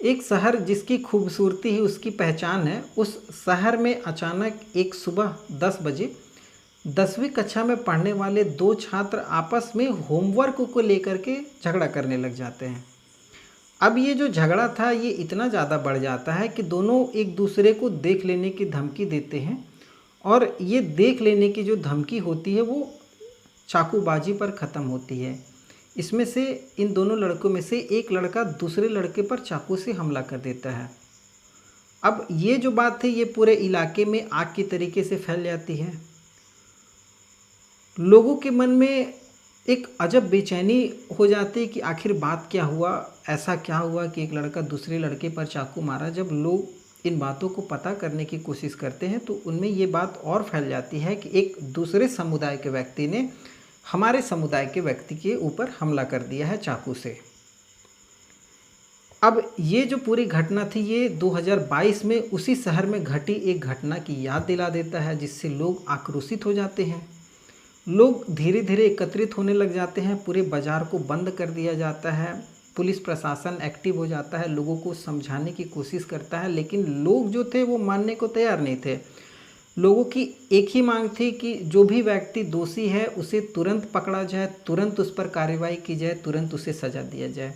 एक शहर जिसकी खूबसूरती ही उसकी पहचान है, उस शहर में अचानक एक सुबह 10 बजे 10वीं कक्षा में पढ़ने वाले दो छात्र आपस में होमवर्क को लेकर के झगड़ा करने लग जाते हैं। अब ये जो झगड़ा था ये इतना ज़्यादा बढ़ जाता है कि दोनों एक दूसरे को देख लेने की धमकी देते हैं, और ये देख लेने की जो धमकी होती है वो चाकूबाजी पर ख़त्म होती है। इसमें से इन दोनों लड़कों में से एक लड़का दूसरे लड़के पर चाकू से हमला कर देता है। अब ये जो बात है ये पूरे इलाके में आग की तरीके से फैल जाती है। लोगों के मन में एक अजब बेचैनी हो जाती है कि आखिर बात क्या हुआ, ऐसा क्या हुआ कि एक लड़का दूसरे लड़के पर चाकू मारा। जब लोग इन बातों को पता करने की कोशिश करते हैं तो उनमें ये बात और फैल जाती है कि एक दूसरे समुदाय के व्यक्ति ने हमारे समुदाय के व्यक्ति के ऊपर हमला कर दिया है चाकू से। अब ये जो पूरी घटना थी ये 2022 में उसी शहर में घटी एक घटना की याद दिला देता है, जिससे लोग आक्रोशित हो जाते हैं। लोग धीरे धीरे एकत्रित होने लग जाते हैं, पूरे बाज़ार को बंद कर दिया जाता है, पुलिस प्रशासन एक्टिव हो जाता है, लोगों को समझाने की कोशिश करता है, लेकिन लोग जो थे वो मानने को तैयार नहीं थे। लोगों की एक ही मांग थी कि जो भी व्यक्ति दोषी है उसे तुरंत पकड़ा जाए, तुरंत उस पर कार्रवाई की जाए, तुरंत उसे सज़ा दिया जाए।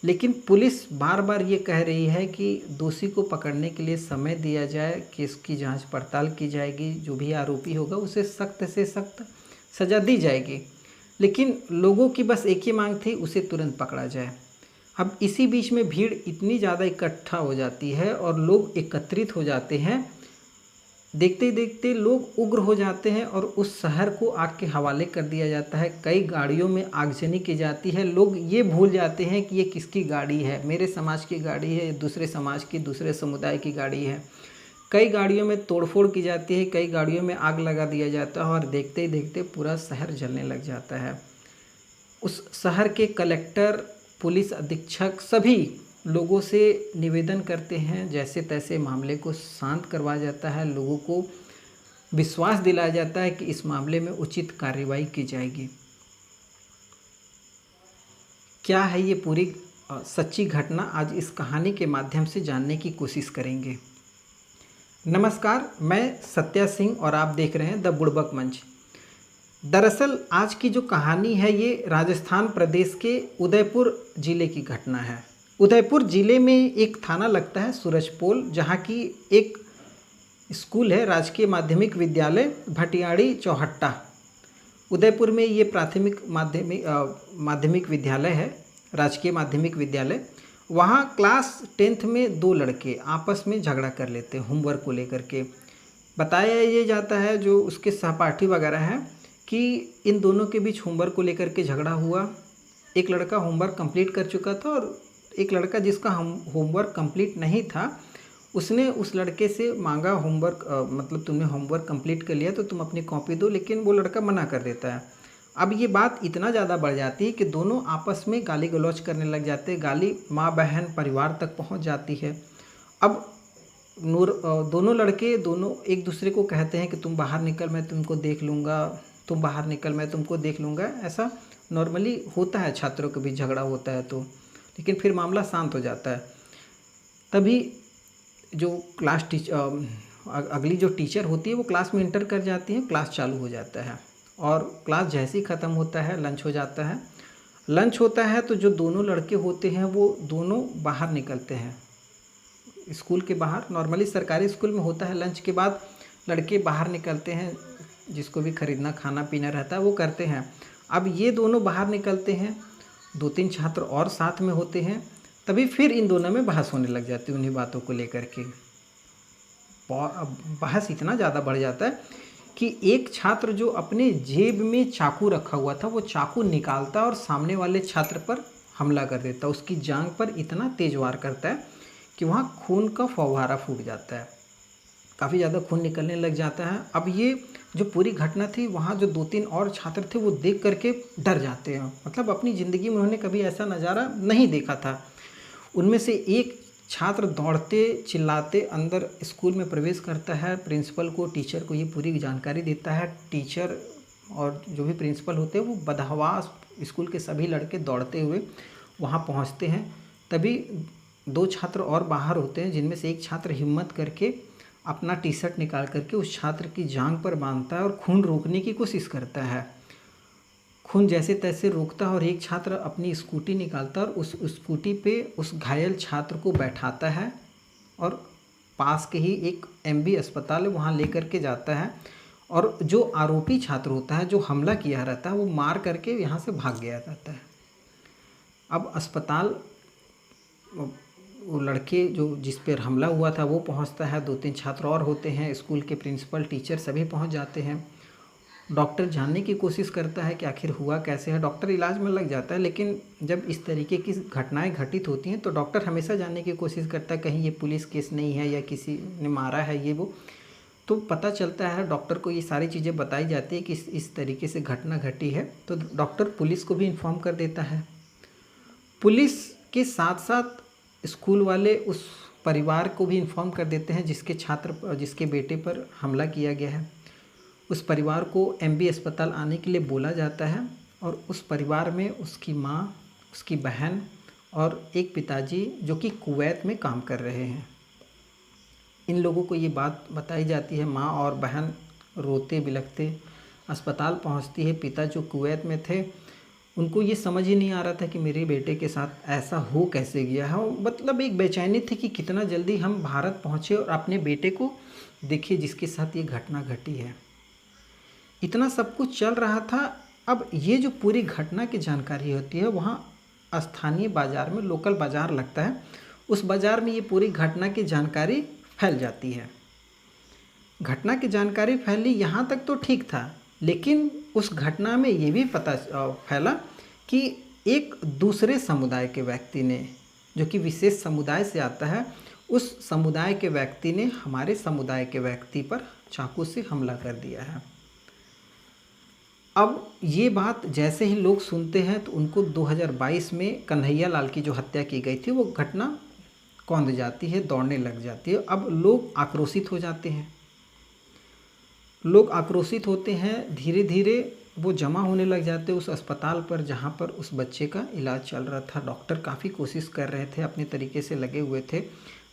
लेकिन पुलिस बार बार ये कह रही है कि दोषी को पकड़ने के लिए समय दिया जाए, केस की जांच पड़ताल की जाएगी, जो भी आरोपी होगा उसे सख्त से सख्त सज़ा दी जाएगी। लेकिन लोगों की बस एक ही मांग थी, उसे तुरंत पकड़ा जाए। अब इसी बीच में भीड़ इतनी ज़्यादा इकट्ठा हो जाती है और लोग एकत्रित हो जाते हैं। देखते ही देखते लोग उग्र हो जाते हैं और उस शहर को आग के हवाले कर दिया जाता है। कई गाड़ियों में आगजनी की जाती है। लोग ये भूल जाते हैं कि ये किसकी गाड़ी है, मेरे समाज की गाड़ी है, दूसरे समाज की, दूसरे समुदाय की गाड़ी है। कई गाड़ियों में तोड़फोड़ की जाती है, कई गाड़ियों में आग लगा दिया जाता है और देखते ही देखते पूरा शहर जलने लग जाता है। उस शहर के कलेक्टर, पुलिस अधीक्षक सभी लोगों से निवेदन करते हैं जैसे तैसे मामले को शांत करवाया जाता है, लोगों को विश्वास दिलाया जाता है कि इस मामले में उचित कार्रवाई की जाएगी। क्या है ये पूरी सच्ची घटना, आज इस कहानी के माध्यम से जानने की कोशिश करेंगे। नमस्कार, मैं सत्या सिंह और आप देख रहे हैं द बुड़बक मंच। दरअसल आज की जो कहानी है ये राजस्थान प्रदेश के उदयपुर ज़िले की घटना है। उदयपुर ज़िले में एक थाना लगता है सूरजपोल, जहाँ की एक स्कूल है राजकीय माध्यमिक विद्यालय भटियाड़ी चौहट्टा। उदयपुर में ये प्राथमिक माध्यमिक विद्यालय है, राजकीय माध्यमिक विद्यालय। वहाँ क्लास 10th में दो लड़के आपस में झगड़ा कर लेते हैं होमवर्क को लेकर के। बताया ये जाता है जो उसके सहपाठी वगैरह हैं कि इन दोनों के बीच होमवर्क को लेकर के झगड़ा हुआ। एक लड़का होमवर्क कंप्लीट कर चुका था और एक लड़का जिसका होमवर्क कंप्लीट नहीं था, उसने उस लड़के से मांगा होमवर्क, मतलब तुमने होमवर्क कंप्लीट कर लिया तो तुम अपनी कॉपी दो, लेकिन वो लड़का मना कर देता है। अब ये बात इतना ज़्यादा बढ़ जाती है कि दोनों आपस में गाली गलौज करने लग जाते हैं, गाली माँ बहन परिवार तक पहुंच जाती है। अब दोनों लड़के दोनों एक दूसरे को कहते हैं कि तुम बाहर निकल मैं तुमको देख लूँगा, तुम बाहर निकल मैं तुमको देख लूँगा। ऐसा नॉर्मली होता है, छात्रों के बीच झगड़ा होता है तो, लेकिन फिर मामला शांत हो जाता है। तभी जो क्लास अगली जो टीचर होती है वो क्लास में इंटर कर जाती है, क्लास चालू हो जाता है और क्लास जैसे ही ख़त्म होता है लंच हो जाता है। लंच होता है तो जो दोनों लड़के होते हैं वो दोनों बाहर निकलते हैं स्कूल के बाहर। नॉर्मली सरकारी स्कूल में होता है लंच के बाद लड़के बाहर निकलते हैं, जिसको भी ख़रीदना खाना पीना रहता है वो करते हैं। अब ये दोनों बाहर निकलते हैं, 2-3 छात्र और साथ में होते हैं, तभी फिर इन दोनों में बहस होने लग जाती है उन्हीं बातों को लेकर के। बहस इतना ज़्यादा बढ़ जाता है कि एक छात्र जो अपने जेब में चाकू रखा हुआ था वो चाकू निकालता और सामने वाले छात्र पर हमला कर देता, उसकी जांघ पर इतना तेज वार करता है कि वहाँ खून का फव्वारा फूट जाता है, काफ़ी ज़्यादा खून निकलने लग जाता है। अब ये जो पूरी घटना थी वहाँ जो 2-3 और छात्र थे वो देख करके डर जाते हैं, मतलब अपनी ज़िंदगी में उन्होंने कभी ऐसा नज़ारा नहीं देखा था। उनमें से एक छात्र दौड़ते चिल्लाते अंदर स्कूल में प्रवेश करता है, प्रिंसिपल को टीचर को ये पूरी जानकारी देता है। टीचर और जो भी प्रिंसिपल होते हैं वो बदहवास स्कूल के सभी लड़के दौड़ते हुए वहाँ पहुँचते हैं। तभी 2 छात्र और बाहर होते हैं, जिनमें से एक छात्र हिम्मत करके अपना टी शर्ट निकाल करके उस छात्र की जांघ पर बांधता है और खून रोकने की कोशिश करता है। खून जैसे तैसे रोकता है और एक छात्र अपनी स्कूटी निकालता है और उस स्कूटी पे उस घायल छात्र को बैठाता है और पास के ही एक एमबी अस्पताल है वहाँ लेकर के जाता है। और जो आरोपी छात्र होता है, जो हमला किया रहता है, वो मार करके यहाँ से भाग गया रहता है। अब अस्पताल वो लड़के जो जिस पर हमला हुआ था वो पहुंचता है, 2-3 छात्र और होते हैं, स्कूल के प्रिंसिपल, टीचर सभी पहुंच जाते हैं। डॉक्टर जानने की कोशिश करता है कि आखिर हुआ कैसे है। डॉक्टर इलाज में लग जाता है, लेकिन जब इस तरीके की घटनाएं घटित होती हैं तो डॉक्टर हमेशा जानने की कोशिश करता है कहीं ये पुलिस केस नहीं है या किसी ने मारा है ये वो। तो पता चलता है, डॉक्टर को ये सारी चीज़ें बताई जाती है कि इस तरीके से घटना घटी है। तो डॉक्टर पुलिस को भी इन्फॉर्म कर देता है। पुलिस के साथ साथ स्कूल वाले उस परिवार को भी इन्फॉर्म कर देते हैं जिसके बेटे पर हमला किया गया है। उस परिवार को एमबी अस्पताल आने के लिए बोला जाता है और उस परिवार में उसकी माँ, उसकी बहन और एक पिताजी जो कि कुवैत में काम कर रहे हैं। इन लोगों को ये बात बताई जाती है। माँ और बहन रोते बिलखते अस्पताल पहुंचती है। पिता जो कुवैत में थे, उनको ये समझ ही नहीं आ रहा था कि मेरे बेटे के साथ ऐसा हो कैसे गया है। मतलब एक बेचैनी थी कि कितना जल्दी हम भारत पहुँचे और अपने बेटे को देखिए जिसके साथ ये घटना घटी है। इतना सब कुछ चल रहा था। अब ये जो पूरी घटना की जानकारी होती है, वहाँ स्थानीय बाज़ार में, लोकल बाज़ार लगता है, उस बाज़ार में ये पूरी घटना की जानकारी फैल जाती है। घटना की जानकारी फैली यहाँ तक तो ठीक था, लेकिन उस घटना में ये भी पता फैला कि एक दूसरे समुदाय के व्यक्ति ने, जो कि विशेष समुदाय से आता है, उस समुदाय के व्यक्ति ने हमारे समुदाय के व्यक्ति पर चाकू से हमला कर दिया है। अब ये बात जैसे ही लोग सुनते हैं तो उनको 2022 में कन्हैया लाल की जो हत्या की गई थी वो घटना कौंध जाती है, दौड़ने लग जाती है। अब लोग आक्रोशित हो जाते हैं। लोग आक्रोशित होते हैं, धीरे धीरे वो जमा होने लग जाते हैं उस अस्पताल पर जहाँ पर उस बच्चे का इलाज चल रहा था। डॉक्टर काफ़ी कोशिश कर रहे थे, अपने तरीके से लगे हुए थे।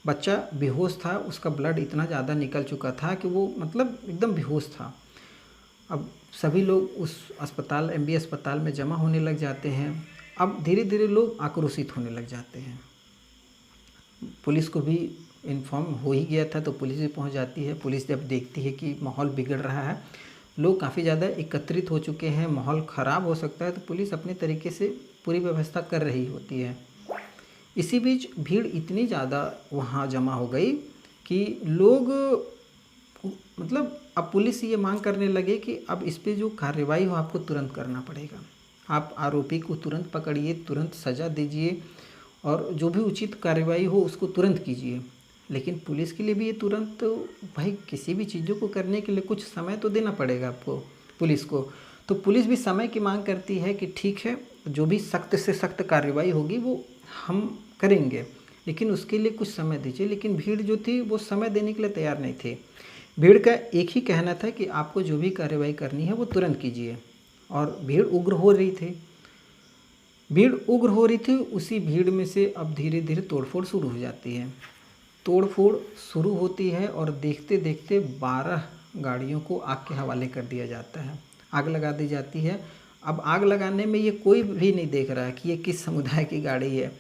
बच्चा बेहोश था, उसका ब्लड इतना ज़्यादा निकल चुका था कि वो मतलब एकदम बेहोश था। अब सभी लोग उस अस्पताल, एमबी अस्पताल में जमा होने लग जाते हैं। अब धीरे धीरे लोग आक्रोशित होने लग जाते हैं। पुलिस को भी इन्फॉर्म हो ही गया था तो पुलिस भी पहुंच जाती है। पुलिस जब देखती है कि माहौल बिगड़ रहा है, लोग काफ़ी ज़्यादा एकत्रित हो चुके हैं, माहौल ख़राब हो सकता है, तो पुलिस अपने तरीके से पूरी व्यवस्था कर रही होती है। इसी बीच भीड़ इतनी ज़्यादा वहाँ जमा हो गई कि लोग मतलब अब पुलिस ये मांग करने लगे कि अब इस पे जो कार्रवाई हो आपको तुरंत करना पड़ेगा। आप आरोपी को तुरंत पकड़िए, तुरंत सज़ा दीजिए और जो भी उचित कार्रवाई हो उसको तुरंत कीजिए। लेकिन पुलिस के लिए भी ये तुरंत, तो भाई किसी भी चीज़ों को करने के लिए कुछ समय तो देना पड़ेगा आपको, पुलिस को। तो पुलिस भी समय की मांग करती है कि ठीक है, जो भी सख्त से सख्त कार्रवाई होगी वो हम करेंगे, लेकिन उसके लिए कुछ समय दीजिए। लेकिन भीड़ जो थी वो समय देने के लिए तैयार नहीं थी। भीड़ का एक ही कहना था कि आपको जो भी कार्रवाई करनी है वो तुरंत कीजिए। और भीड़ उग्र हो रही थी। उसी भीड़ में से अब धीरे धीरे तोड़फोड़ शुरू हो जाती है। तोड़फोड़ शुरू होती है और देखते देखते 12 गाड़ियों को आग के हवाले कर दिया जाता है, आग लगा दी जाती है। अब आग लगाने में ये कोई भी नहीं देख रहा है कि ये किस समुदाय की गाड़ी है,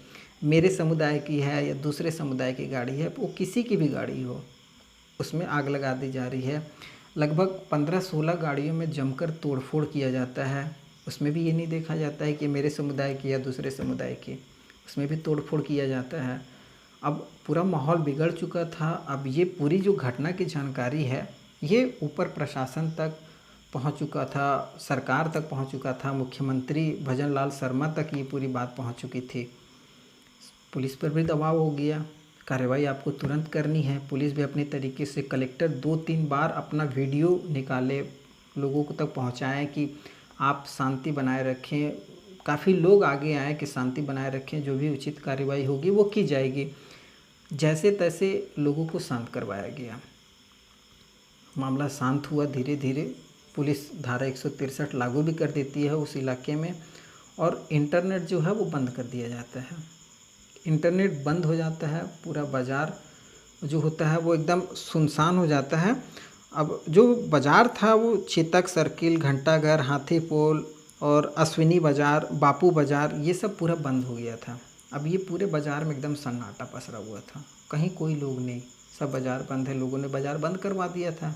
मेरे समुदाय की है या दूसरे समुदाय की गाड़ी है। वो किसी की भी गाड़ी हो, उसमें आग लगा दी जा रही है। लगभग 15-16 गाड़ियों में जमकर तोड़फोड़ किया जाता है। उसमें भी ये नहीं देखा जाता है कि मेरे समुदाय की या दूसरे समुदाय की, उसमें भी तोड़फोड़ किया जाता है। अब पूरा माहौल बिगड़ चुका था। अब ये पूरी जो घटना की जानकारी है ये ऊपर प्रशासन तक पहुंच चुका था, सरकार तक पहुंच चुका था, मुख्यमंत्री भजन लाल शर्मा तक ये पूरी बात पहुंच चुकी थी। पुलिस पर भी दबाव हो गया, कार्रवाई आपको तुरंत करनी है। पुलिस भी अपने तरीके से, कलेक्टर 2-3 बार अपना वीडियो निकाले, लोगों को तक पहुंचाएं कि आप शांति बनाए रखें। काफ़ी लोग आगे आए कि शांति बनाए रखें, जो भी उचित कार्रवाई होगी वो की जाएगी। जैसे तैसे लोगों को शांत करवाया गया, मामला शांत हुआ धीरे धीरे। पुलिस धारा 163 लागू भी कर देती है उस इलाके में और इंटरनेट जो है वो बंद कर दिया जाता है। इंटरनेट बंद हो जाता है, पूरा बाज़ार जो होता है वो एकदम सुनसान हो जाता है। अब जो बाज़ार था वो चेतक सर्किल, घंटाघर, हाथी पोल और अश्विनी बाज़ार, बापू बाज़ार, ये सब पूरा बंद हो गया था। अब ये पूरे बाज़ार में एकदम सन्नाटा पसरा हुआ था, कहीं कोई लोग नहीं, सब बाज़ार बंद है, लोगों ने बाज़ार बंद करवा दिया था।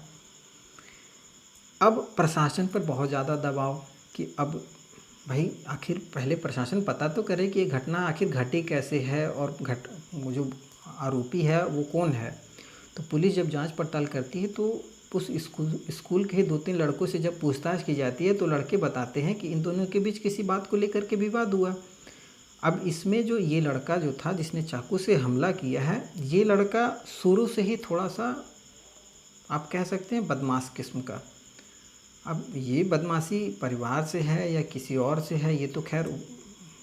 अब प्रशासन पर बहुत ज़्यादा दबाव कि अब भाई आखिर पहले प्रशासन पता तो करे कि ये घटना आखिर घटी कैसे है और वो जो आरोपी है वो कौन है। तो पुलिस जब जांच पड़ताल करती है तो उस स्कूल के ही 2-3 लड़कों से जब पूछताछ की जाती है तो लड़के बताते हैं कि इन दोनों के बीच किसी बात को लेकर के विवाद हुआ। अब इसमें जो ये लड़का जो था जिसने चाकू से हमला किया है, ये लड़का शुरू से ही थोड़ा सा आप कह सकते हैं बदमाश किस्म का। अब ये बदमाशी परिवार से है या किसी और से है, ये तो खैर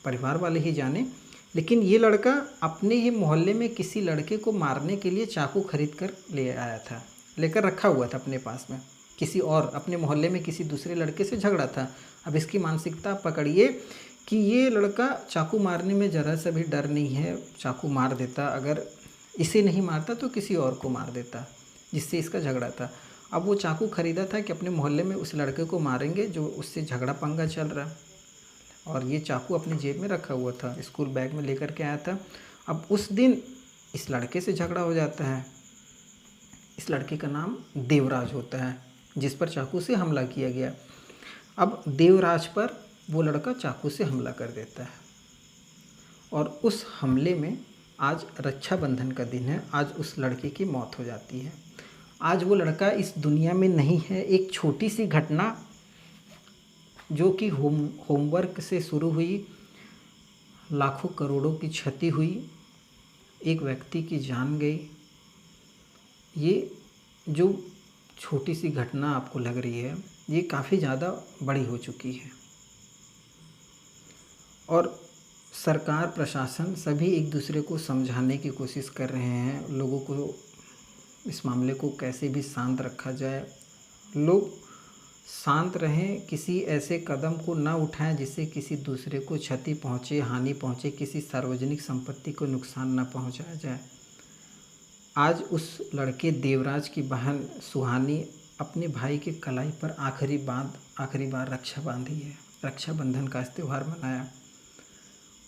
परिवार वाले ही जाने, लेकिन ये लड़का अपने ही मोहल्ले में किसी लड़के को मारने के लिए चाकू खरीद कर ले आया था, लेकर रखा हुआ था अपने पास में। किसी और अपने मोहल्ले में किसी दूसरे लड़के से झगड़ा था। अब इसकी मानसिकता पकड़िए कि ये लड़का चाकू मारने में ज़रा सा भी डर नहीं है, चाकू मार देता, अगर इसे नहीं मारता तो किसी और को मार देता जिससे इसका झगड़ा था। अब वो चाकू ख़रीदा था कि अपने मोहल्ले में उस लड़के को मारेंगे जो उससे झगड़ा पंगा चल रहा, और ये चाकू अपनी जेब में रखा हुआ था, स्कूल बैग में लेकर के आया था। अब उस दिन इस लड़के से झगड़ा हो जाता है। इस लड़के का नाम देवराज होता है जिस पर चाकू से हमला किया गया। अब देवराज पर वो लड़का चाकू से हमला कर देता है और उस हमले में आज रक्षाबंधन का दिन है, आज उस लड़के की मौत हो जाती है। आज वो लड़का इस दुनिया में नहीं है। एक छोटी सी घटना जो कि होमवर्क से शुरू हुई, लाखों करोड़ों की क्षति हुई, एक व्यक्ति की जान गई। ये जो छोटी सी घटना आपको लग रही है ये काफ़ी ज़्यादा बड़ी हो चुकी है और सरकार प्रशासन सभी एक दूसरे को समझाने की कोशिश कर रहे हैं, लोगों को इस मामले को कैसे भी शांत रखा जाए, लोग शांत रहें, किसी ऐसे कदम को ना उठाएं जिससे किसी दूसरे को क्षति पहुंचे, हानि पहुंचे, किसी सार्वजनिक संपत्ति को नुकसान ना पहुंचाया जाए। आज उस लड़के देवराज की बहन सुहानी अपने भाई के कलाई पर आखिरी बार रक्षा बांधी है, रक्षाबंधन का त्यौहार मनाया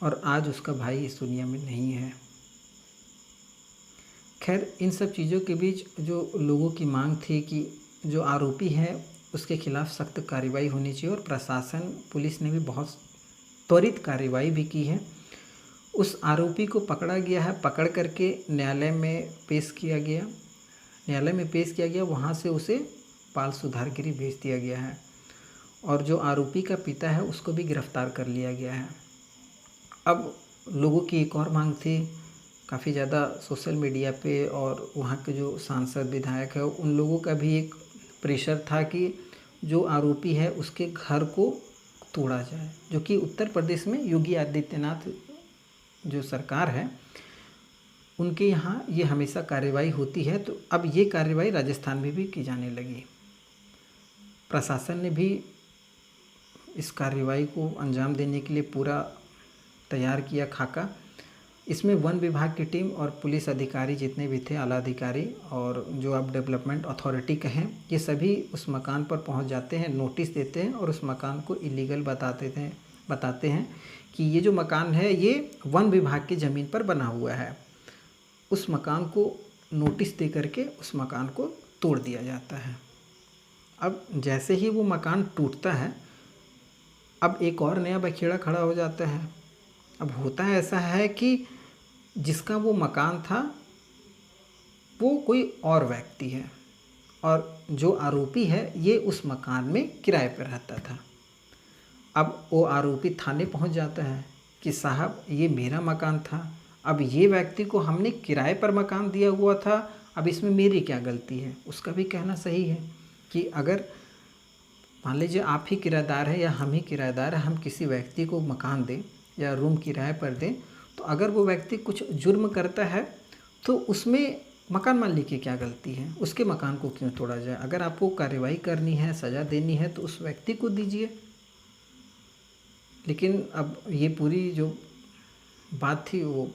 और आज उसका भाई इस दुनिया में नहीं है। खैर इन सब चीज़ों के बीच जो लोगों की मांग थी कि जो आरोपी है उसके खिलाफ़ सख्त कार्रवाई होनी चाहिए और प्रशासन पुलिस ने भी बहुत त्वरित कार्रवाई भी की है। उस आरोपी को पकड़ा गया है, पकड़ करके न्यायालय में पेश किया गया, वहाँ से उसे बाल सुधार गृह भेज दिया गया है और जो आरोपी का पिता है उसको भी गिरफ्तार कर लिया गया है। अब लोगों की एक और मांग थी, काफ़ी ज़्यादा सोशल मीडिया पे और वहाँ के जो सांसद विधायक है उन लोगों का भी एक प्रेशर था कि जो आरोपी है उसके घर को तोड़ा जाए, जो कि उत्तर प्रदेश में योगी आदित्यनाथ जो सरकार है उनके यहाँ ये हमेशा कार्रवाई होती है। तो अब ये कार्रवाई राजस्थान में भी की जाने लगी। प्रशासन ने भी इस कार्रवाई को अंजाम देने के लिए पूरा तैयार किया खाका। इसमें वन विभाग की टीम और पुलिस अधिकारी जितने भी थे, आला अधिकारी और जो आप डेवलपमेंट अथॉरिटी कहें, ये सभी उस मकान पर पहुंच जाते हैं, नोटिस देते हैं और उस मकान को इलीगल बताते हैं कि ये जो मकान है ये वन विभाग की ज़मीन पर बना हुआ है। उस मकान को नोटिस दे करके उस मकान को तोड़ दिया जाता है। अब जैसे ही वो मकान टूटता है अब एक और नया बखेड़ा खड़ा हो जाता है। अब होता है ऐसा है कि जिसका वो मकान था वो कोई और व्यक्ति है और जो आरोपी है ये उस मकान में किराए पर रहता था। अब वो आरोपी थाने पहुंच जाता है कि साहब ये मेरा मकान था, अब ये व्यक्ति को हमने किराए पर मकान दिया हुआ था, अब इसमें मेरी क्या गलती है। उसका भी कहना सही है कि अगर मान लीजिए आप ही किराएदार हैं या हम ही किराएदार हैं, हम किसी व्यक्ति को मकान दें या रूम किराए पर दें, तो अगर वो व्यक्ति कुछ जुर्म करता है तो उसमें मकान मालिक की क्या गलती है, उसके मकान को क्यों तोड़ा जाए। अगर आपको कार्रवाई करनी है, सज़ा देनी है तो उस व्यक्ति को दीजिए। लेकिन अब ये पूरी जो बात थी वो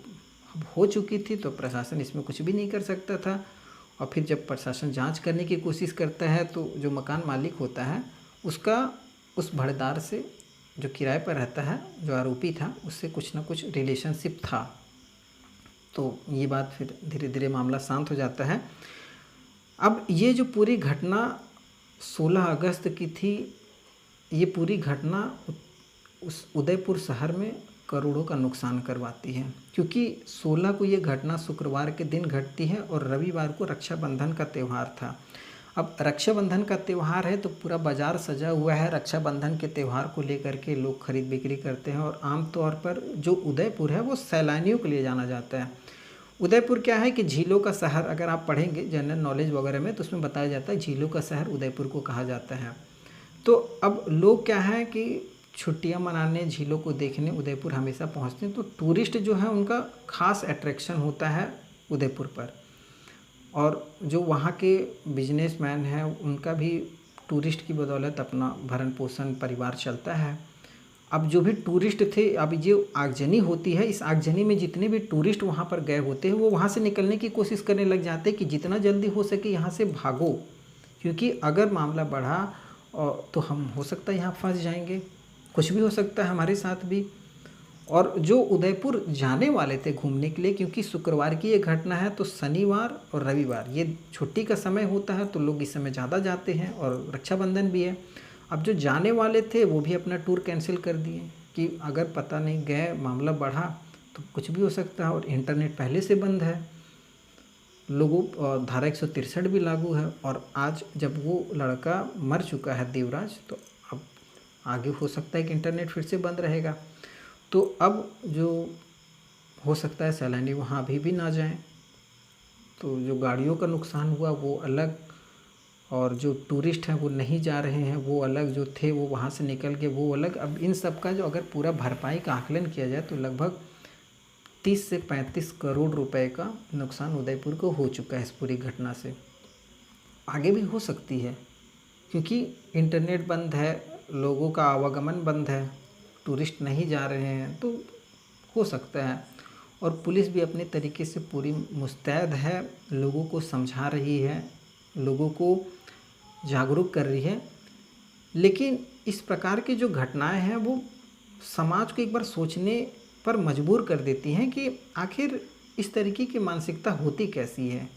अब हो चुकी थी तो प्रशासन इसमें कुछ भी नहीं कर सकता था। और फिर जब प्रशासन जांच करने की कोशिश करता है तो जो मकान मालिक होता है उसका उस भड़ेदार से, जो किराए पर रहता है, जो आरोपी था, उससे कुछ ना कुछ रिलेशनशिप था। तो ये बात फिर धीरे धीरे मामला शांत हो जाता है। अब ये जो पूरी घटना 16 अगस्त की थी, ये पूरी घटना उस उदयपुर शहर में करोड़ों का नुकसान करवाती है, क्योंकि 16 को ये घटना शुक्रवार के दिन घटती है और रविवार को रक्षाबंधन का त्यौहार था। अब रक्षाबंधन का त्यौहार है तो पूरा बाज़ार सजा हुआ है। रक्षाबंधन के त्यौहार को लेकर के लोग खरीद बिक्री करते हैं और आम तौर पर जो उदयपुर है वो सैलानियों के लिए जाना जाता है। उदयपुर क्या है कि झीलों का शहर, अगर आप पढ़ेंगे जनरल नॉलेज वगैरह में तो उसमें बताया जाता है झीलों का शहर उदयपुर को कहा जाता है। तो अब लोग क्या है कि छुट्टियां मनाने, झीलों को देखने उदयपुर हमेशा पहुंचते हैं। तो टूरिस्ट जो है उनका खास अट्रैक्शन होता है उदयपुर पर। और जो वहाँ के बिजनेसमैन हैं उनका भी टूरिस्ट की बदौलत अपना भरण पोषण परिवार चलता है। अब जो भी टूरिस्ट थे, अब ये आगजनी होती है, इस आगजनी में जितने भी टूरिस्ट वहाँ पर गए होते हैं वो वहाँ से निकलने की कोशिश करने लग जाते हैं कि जितना जल्दी हो सके यहाँ से भागो, क्योंकि अगर मामला बढ़ा तो हम हो सकता है यहाँ फंस जाएंगे, कुछ भी हो सकता है हमारे साथ भी। और जो उदयपुर जाने वाले थे घूमने के लिए, क्योंकि शुक्रवार की ये घटना है तो शनिवार और रविवार ये छुट्टी का समय होता है तो लोग इस समय ज़्यादा जाते हैं और रक्षाबंधन भी है। अब जो जाने वाले थे वो भी अपना टूर कैंसिल कर दिए कि अगर पता नहीं गए, मामला बढ़ा तो कुछ भी हो सकता है। और इंटरनेट पहले से बंद है, लोगों धारा 163 भी लागू है। और आज जब वो लड़का मर चुका है देवराज, तो अब आगे हो सकता है कि इंटरनेट फिर से बंद रहेगा। तो अब जो हो सकता है सैलानी वहाँ अभी भी ना जाएं। तो जो गाड़ियों का नुकसान हुआ वो अलग, और जो टूरिस्ट हैं वो नहीं जा रहे हैं वो अलग, जो थे वो वहाँ से निकल के वो अलग। अब इन सब का जो अगर पूरा भरपाई का आकलन किया जाए तो लगभग 30 से 35 करोड़ रुपए का नुकसान उदयपुर को हो चुका है इस पूरी घटना से। आगे भी हो सकती है क्योंकि इंटरनेट बंद है, लोगों का आवागमन बंद है, टूरिस्ट नहीं जा रहे हैं, तो हो सकता है। और पुलिस भी अपने तरीके से पूरी मुस्तैद है, लोगों को समझा रही है, लोगों को जागरूक कर रही है। लेकिन इस प्रकार की जो घटनाएं हैं वो समाज को एक बार सोचने पर मजबूर कर देती हैं कि आखिर इस तरीके की मानसिकता होती कैसी है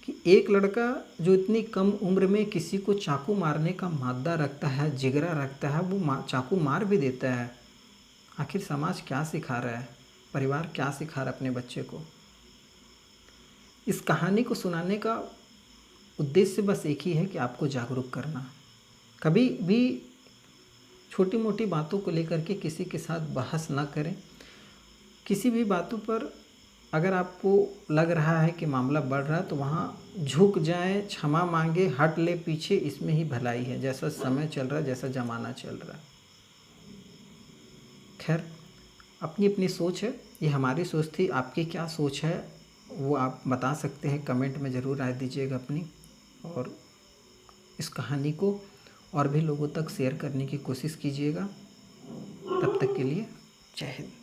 कि एक लड़का जो इतनी कम उम्र में किसी को चाकू मारने का मादा रखता है, जिगरा रखता है, वो चाकू मार भी देता है। आखिर समाज क्या सिखा रहा है, परिवार क्या सिखा रहा है अपने बच्चे को। इस कहानी को सुनाने का उद्देश्य बस एक ही है कि आपको जागरूक करना। कभी भी छोटी मोटी बातों को लेकर के किसी के साथ बहस ना करें। किसी भी बातों पर अगर आपको लग रहा है कि मामला बढ़ रहा है तो वहाँ झुक जाएं, क्षमा मांगे, हट ले पीछे, इसमें ही भलाई है। जैसा समय चल रहा है, जैसा ज़माना चल रहा है। खैर, अपनी अपनी सोच है, ये हमारी सोच थी। आपकी क्या सोच है वो आप बता सकते हैं, कमेंट में ज़रूर राय दीजिएगा अपनी। और इस कहानी को और भी लोगों तक शेयर करने की कोशिश कीजिएगा। तब तक के लिए जय हिंद।